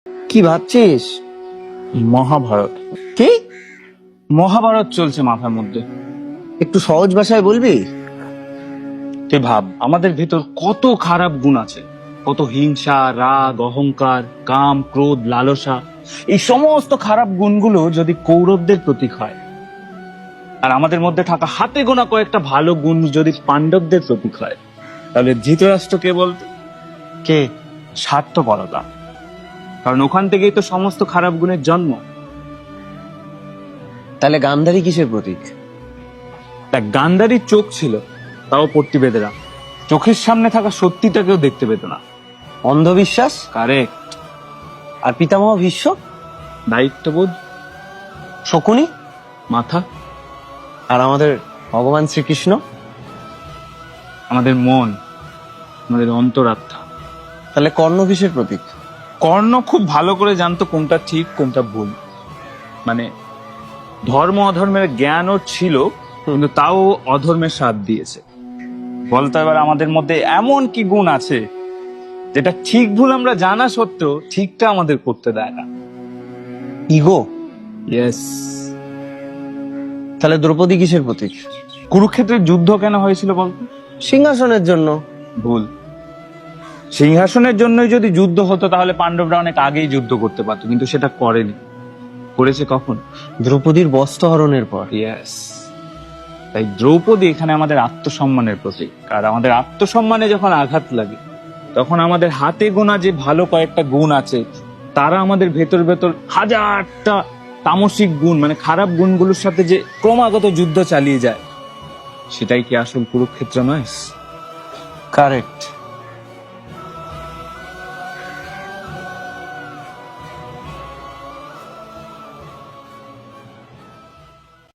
কি ভাবছিস? মহাভারত। কি? মহাভারত চলছে মাথার মধ্যে। একটু সহজ ভাষায় বলবি? তুই ভাব, আমাদের ভেতর কত খারাপ গুণ আছে, কত হিংসা, রাগ, অহংকার, কাম, ক্রোধ, লালসা। এই সমস্ত খারাপ গুণগুলো যদি কৌরবদের প্রতীক হয়, আর আমাদের মধ্যে থাকা হাতে গোনা কয়েকটা ভালো গুণ যদি পাণ্ডবদের প্রতীক হয়, তাহলে ধৃতরাষ্ট্র কে বলতো? কে? স্বার্থপরতা। কারণ ওখান থেকেই তো সমস্ত খারাপ গুণের জন্ম। তাহলে গান্ধারী কিসের প্রতীক? দেখ, গান্ধারীর চোখ ছিল, তাও পট্টি বেঁধে রাখ। চোখের সামনে থাকা সত্যিটাকেও দেখতে পেত না। অন্ধবিশ্বাস। কারেক্ট। আর পিতামহ ভীষ্ম? দায়িত্ববোধ। শকুনি? মাথা। আর আমাদের ভগবান শ্রীকৃষ্ণ? আমাদের মন, আমাদের অন্তরাত্মা। তাহলে কর্ণ কিসের প্রতীক? কর্ণ খুব ভালো করে জানতো কোনটা ঠিক কোনটা ভুল। মানে ধর্ম অধর্মের জ্ঞান ওর ছিল, কিন্তু তাও অধর্মের সাথ দিয়েছে। বলতো এবার আমাদের মধ্যে এমন কি গুণ আছে যেটা ঠিক ভুল আমরা জানা সত্ত্বেও ঠিকটা আমাদের করতে দেয় না? ইগো। ইয়েস। তাহলে দ্রৌপদী কিসের প্রতীক? কুরুক্ষেত্রের যুদ্ধ কেন হয়েছিল বলতো? সিংহাসনের জন্য। ভুল। সিংহাসনের জন্যই যদি যুদ্ধ হতো তাহলে পাণ্ডবরা অনেক আগেই যুদ্ধ করতে পারতো, কিন্তু সেটা করেনি। করেছে কখন? দ্রৌপদীর বস্ত্রহরণের পর। ইয়েস। তাই দ্রৌপদী এখানে আমাদের আত্মসম্মানের প্রতীক। আর আমাদের আত্মসম্মানে যখন আঘাত লাগে, তখন আমাদের হাতে গোনা যে ভালো কয়েকটা গুণ আছে, তারা আমাদের ভেতর ভেতর হাজারটা তামসিক গুণ, মানে খারাপ গুণগুলোর সাথে যে ক্রমাগত যুদ্ধ চালিয়ে যায়, সেটাই কি আসল কুরুক্ষেত্র নয়? কারেক্ট।